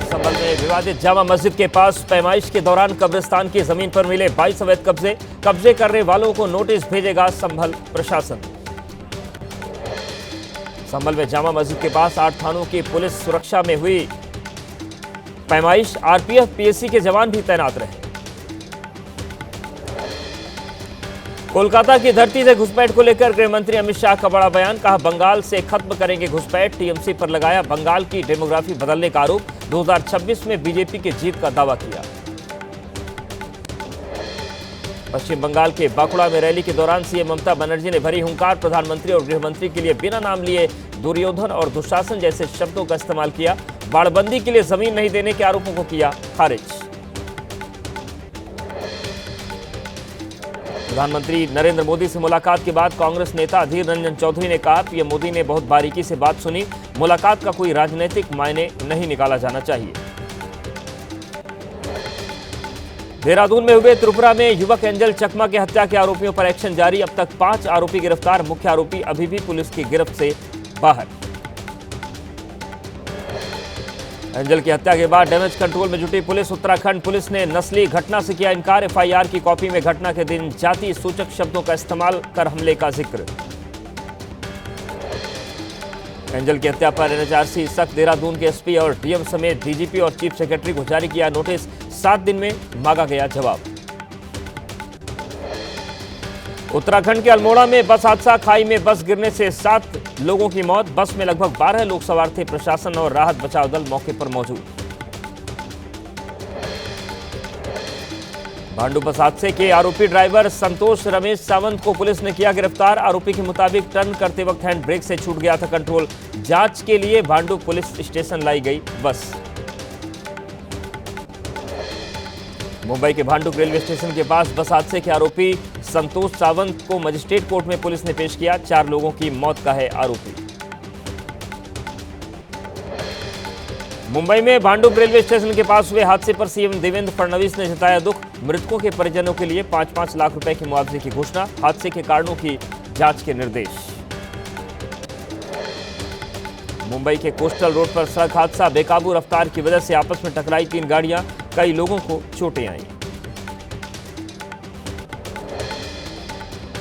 संभल में विवादित जामा मस्जिद के पास पैमाइश के दौरान कब्रिस्तान की जमीन पर मिले 22 अवैध कब्जे करने वालों को नोटिस भेजेगा संभल प्रशासन। संभल में जामा मस्जिद के पास 8 थानों की पुलिस सुरक्षा में हुई पैमाइश, आरपीएफ पीएसी के जवान भी तैनात रहे। कोलकाता की धरती से घुसपैठ को लेकर गृह मंत्री अमित शाह का बड़ा बयान, कहा बंगाल से खत्म करेंगे घुसपैठ। टीएमसी पर लगाया बंगाल की डेमोग्राफी बदलने का आरोप। 2026 में बीजेपी की जीत का दावा किया। पश्चिम बंगाल के बांकुड़ा में रैली के दौरान सीएम ममता बनर्जी ने भरी हुंकार। प्रधानमंत्री और गृह मंत्री के लिए बिना नाम लिए दुर्योधन और दुशासन जैसे शब्दों का इस्तेमाल किया। बाड़बंदी के लिए जमीन नहीं देने के आरोपों को किया खारिज। प्रधानमंत्री नरेंद्र मोदी से मुलाकात के बाद कांग्रेस नेता अधीर रंजन चौधरी ने कहा, पीएम मोदी ने बहुत बारीकी से बात सुनी। मुलाकात का कोई राजनीतिक मायने नहीं निकाला जाना चाहिए। देहरादून में हुए त्रिपुरा में युवक एंजल चकमा की हत्या के आरोपियों पर एक्शन जारी। अब तक 5 आरोपी गिरफ्तार। मुख्य आरोपी अभी भी पुलिस की गिरफ्त से बाहर। एंजल की हत्या के बाद डैमेज कंट्रोल में जुटी पुलिस। उत्तराखंड पुलिस ने नस्ली घटना से किया इनकार। एफआईआर की कॉपी में घटना के दिन जाति सूचक शब्दों का इस्तेमाल कर हमले का जिक्र। एंजल की हत्या पर एनएचआरसी सख्त। देहरादून के एसपी और डीएम समेत डीजीपी और चीफ सेक्रेटरी को जारी किया नोटिस। 7 दिन में मांगा गया जवाब। उत्तराखंड के अल्मोड़ा में बस हादसा। खाई में बस गिरने से 7 लोगों की मौत। बस में लगभग 12 लोग सवार थे। प्रशासन और राहत बचाव दल मौके पर मौजूद। भांडू बस हादसे के आरोपी ड्राइवर संतोष रमेश सावंत को पुलिस ने किया गिरफ्तार। आरोपी के मुताबिक टर्न करते वक्त हैंड ब्रेक से छूट गया था कंट्रोल। जांच के लिए भांडू पुलिस स्टेशन लाई गई बस। मुंबई के भांडुप रेलवे स्टेशन के पास बस हादसे के आरोपी संतोष सावंत को मजिस्ट्रेट कोर्ट में पुलिस ने पेश किया। 4 लोगों की मौत का है आरोपी। मुंबई में भांडुप रेलवे स्टेशन के पास हुए हादसे पर सीएम देवेंद्र फडणवीस ने जताया दुख। मृतकों के परिजनों के लिए 5-5 लाख रुपए के मुआवजे की घोषणा। हादसे के कारणों की जांच के निर्देश। मुंबई के कोस्टल रोड पर सड़क हादसा। बेकाबू रफ्तार की वजह से आपस में टकराई 3 गाड़ियां। कई लोगों को चोटें आईं।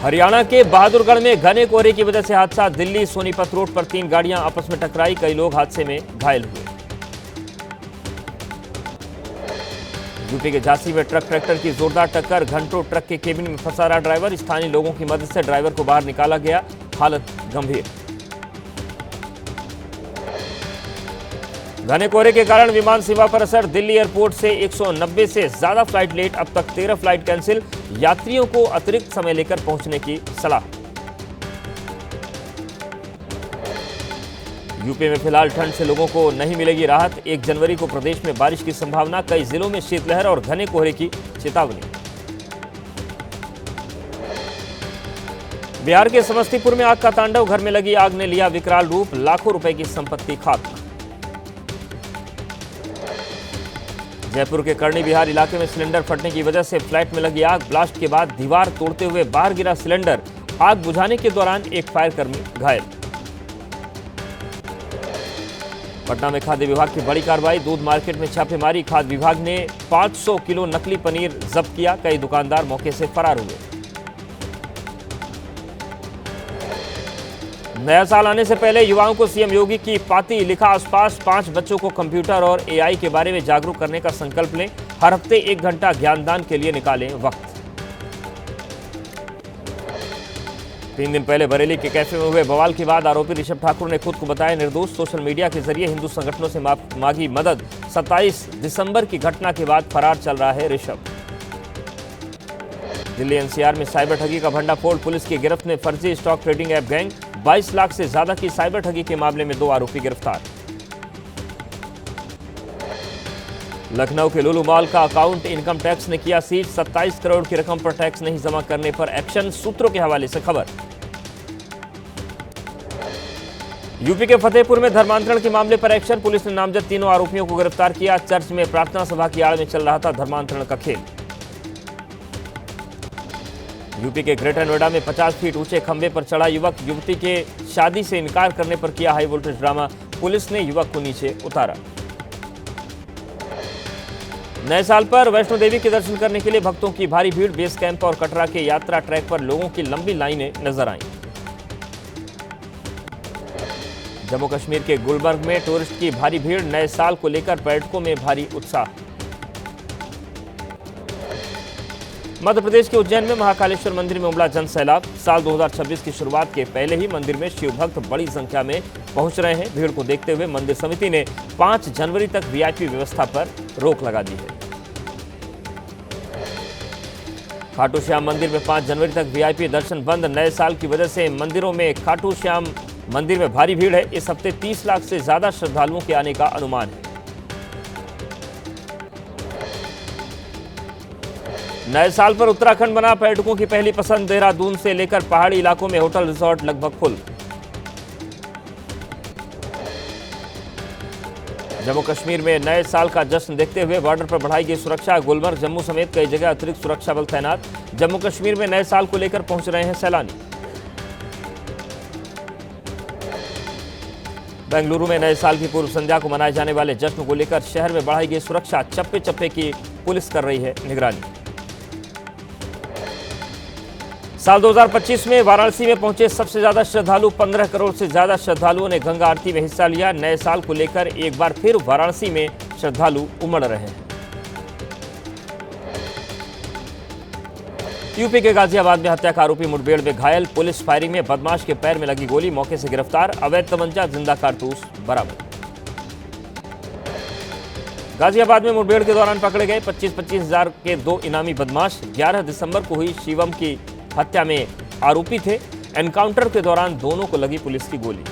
हरियाणा के बहादुरगढ़ में घने कोहरे की वजह से हादसा। दिल्ली सोनीपत रोड पर 3 गाड़ियां आपस में टकराई। कई लोग हादसे में घायल हुए। यूपी के झांसी में ट्रक ट्रैक्टर की जोरदार टक्कर। घंटों ट्रक के केबिन में फंसा रहा ड्राइवर। स्थानीय लोगों की मदद से ड्राइवर को बाहर निकाला गया। हालत गंभीर। घने कोहरे के कारण विमान सेवा पर असर। दिल्ली एयरपोर्ट से 190 से ज्यादा फ्लाइट लेट। अब तक 13 फ्लाइट कैंसिल। यात्रियों को अतिरिक्त समय लेकर पहुंचने की सलाह। यूपी में फिलहाल ठंड से लोगों को नहीं मिलेगी राहत। 1 जनवरी को प्रदेश में बारिश की संभावना। कई जिलों में शीतलहर और घने कोहरे की चेतावनी। बिहार के समस्तीपुर में आग का तांडव। घर में लगी आग ने लिया विकराल रूप। लाखों रुपए की संपत्ति खाक। जयपुर के करनी बिहार इलाके में सिलेंडर फटने की वजह से फ्लैट में लगी आग। ब्लास्ट के बाद दीवार तोड़ते हुए बाहर गिरा सिलेंडर। आग बुझाने के दौरान एक फायरकर्मी घायल। पटना में खाद्य विभाग की बड़ी कार्रवाई। दूध मार्केट में छापेमारी। खाद्य विभाग ने 500 किलो नकली पनीर जब्त किया। कई दुकानदार मौके से फरार हुए। नया साल आने से पहले युवाओं को सीएम योगी की पाती। लिखा आसपास 5 बच्चों को कंप्यूटर और एआई के बारे में जागरूक करने का संकल्प लें। हर हफ्ते 1 घंटा ज्ञानदान के लिए निकालें वक्त। 3 दिन पहले बरेली के कैफे में हुए बवाल के बाद आरोपी ऋषभ ठाकुर ने खुद को बताया निर्दोष। सोशल मीडिया के जरिए हिंदू संगठनों से मांगी मदद। 27 दिसंबर की घटना के बाद फरार चल रहा है ऋषभ। दिल्ली एनसीआर में साइबर ठगी का भंडाफोड़। पुलिस की गिरफ्त में फर्जी stock trading app gang. 22 lakh से ज्यादा की साइबर ठगी के मामले में 2 आरोपी गिरफ्तार। लखनऊ के लुलु मॉल का अकाउंट इनकम टैक्स ने किया सीज। 27 करोड़ की रकम पर टैक्स नहीं जमा करने पर एक्शन। सूत्रों के हवाले से खबर। यूपी के फतेहपुर में धर्मांतरण के मामले पर एक्शन। पुलिस ने नामजद 3 आरोपियों को गिरफ्तार किया। चर्च में प्रार्थना सभा की आड़ में चल रहा था धर्मांतरण का खेल। यूपी के ग्रेटर नोएडा में 50 फीट ऊंचे खंभे पर चढ़ा युवक। युवती के शादी से इनकार करने पर किया हाई वोल्टेज ड्रामा। पुलिस ने युवक को नीचे उतारा। नए साल पर वैष्णो देवी के दर्शन करने के लिए भक्तों की भारी भीड़। बेस कैंप और कटरा के यात्रा ट्रैक पर लोगों की लंबी लाइनें नजर आईं। जम्मू कश्मीर के गुलबर्ग में टूरिस्ट की भारी भीड़। नए साल को लेकर पर्यटकों में भारी उत्साह। मध्य प्रदेश के उज्जैन में महाकालेश्वर मंदिर में उमड़ा जन सैलाब। साल 2026 की शुरुआत के पहले ही मंदिर में शिव भक्त बड़ी संख्या में पहुंच रहे हैं। भीड़ को देखते हुए मंदिर समिति ने 5 जनवरी तक वीआईपी व्यवस्था पर रोक लगा दी है। खाटू श्याम मंदिर में 5 जनवरी तक वीआईपी दर्शन बंद। नए साल की वजह से मंदिरों में खाटू श्याम मंदिर में भारी भीड़ है। इस हफ्ते 30 लाख से ज्यादा श्रद्धालुओं के आने का अनुमान है। नए साल पर उत्तराखंड बना पर्यटकों की पहली पसंद। देहरादून से लेकर पहाड़ी इलाकों में होटल रिजॉर्ट लगभग फुल। जम्मू कश्मीर में नए साल का जश्न देखते हुए बॉर्डर पर बढ़ाई गई सुरक्षा। गुलमर्ग, जम्मू समेत कई जगह अतिरिक्त सुरक्षा बल तैनात। जम्मू कश्मीर में नए साल को लेकर पहुंच रहे हैं सैलानी। बेंगलुरु में नए साल की पूर्व संध्या को मनाए जाने वाले जश्न को लेकर शहर में बढ़ाई गई सुरक्षा। चप्पे चप्पे की पुलिस कर रही है निगरानी। साल 2025 में वाराणसी में पहुंचे सबसे ज्यादा श्रद्धालु। 15 करोड़ से ज्यादा श्रद्धालुओं ने गंगा आरती में हिस्सा लिया। नए साल को लेकर एक बार फिर वाराणसी में श्रद्धालु उमड़ रहे हैं। यूपी के गाजियाबाद में हत्या का आरोपी मुठभेड़ में घायल। पुलिस फायरिंग में बदमाश के पैर में लगी गोली, मौके से गिरफ्तार। अवैध तमंचा, जिंदा कारतूस बरामद। गाजियाबाद में मुठभेड़ के दौरान पकड़े गए 25-25 हजार के 2 इनामी बदमाश 11 दिसंबर को हुई शिवम की हत्या में आरोपी थे। एनकाउंटर के दौरान दोनों को लगी पुलिस की गोली।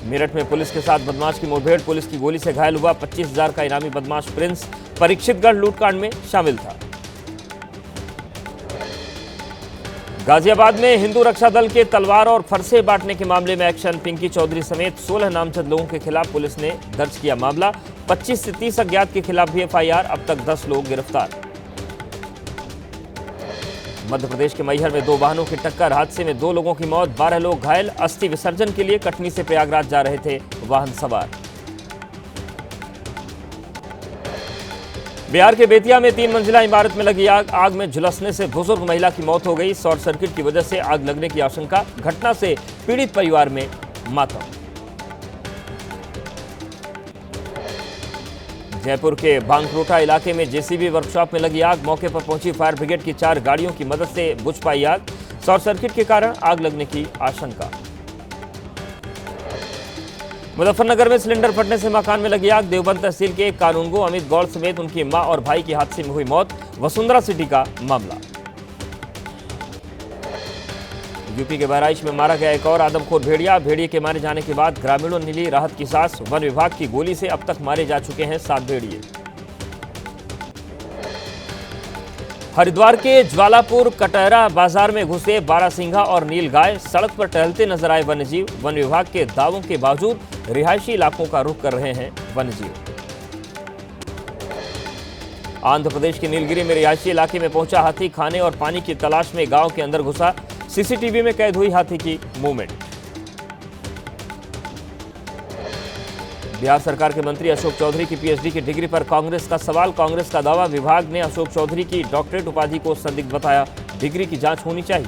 मेरठ में पुलिस के साथ बदमाश की मुठभेड़, पुलिस की गोली से घायल हुआ 25,000 का इनामी बदमाश प्रिंस परीक्षितगढ़ लूटकांड में शामिल था। गाजियाबाद में हिंदू रक्षा दल के तलवार और फरसे बांटने के मामले में एक्शन। पिंकी चौधरी समेत 16 नामजद लोगों के खिलाफ पुलिस ने दर्ज किया मामला। 25 से 30 अज्ञात के खिलाफ भी एफआईआर। अब तक 10 लोग गिरफ्तार। मध्य प्रदेश के मैहर में 2 वाहनों की टक्कर, हादसे में 2 लोगों की मौत, 12 लोग घायल। अस्थि विसर्जन के लिए कटनी से प्रयागराज जा रहे थे वाहन सवार। बिहार के बेतिया में 3 मंजिला इमारत में लगी आग। आग में झुलसने से बुजुर्ग महिला की मौत हो गई। शॉर्ट सर्किट की वजह से आग लगने की आशंका। घटना से पीड़ित परिवार में मातम। जयपुर के बांकरोटा इलाके में जेसीबी वर्कशॉप में लगी आग। मौके पर पहुंची फायर ब्रिगेड की 4 गाड़ियों की मदद से बुझ पाई आग। शॉर्ट सर्किट के कारण आग लगने की आशंका। मुजफ्फरनगर में सिलेंडर फटने से मकान में लगी आग। देवबंद तहसील के कानूनगो अमित गौड़ समेत उनकी मां और भाई की हादसे में हुई मौत। वसुंधरा सिटी का मामला। यूपी के बहराइच में मारा गया एक और आदमखोर भेड़िया। भेड़िए के मारे जाने के बाद ग्रामीणों ने ली राहत की सांस। वन विभाग की गोली से अब तक मारे जा चुके हैं 7 भेड़िए। हरिद्वार के ज्वालापुर कटहरा बाजार में घुसे बारहसिंघा और नीलगाय। सड़क पर टहलते नजर आए वन्यजीव। वन विभाग के दावों के बावजूद रिहायशी इलाकों का रुख कर रहे हैं वन्यजीव। आंध्र प्रदेश के नीलगिरी में रिहायशी इलाके में पहुंचा हाथी। खाने और पानी की तलाश में गांव के अंदर घुसा। सीसीटीवी में कैद हुई हाथी की मूवमेंट। बिहार सरकार के मंत्री अशोक चौधरी की पीएचडी की डिग्री पर कांग्रेस का सवाल। कांग्रेस का दावा, विभाग ने अशोक चौधरी की डॉक्टरेट उपाधि को संदिग्ध बताया। डिग्री की जांच होनी चाहिए।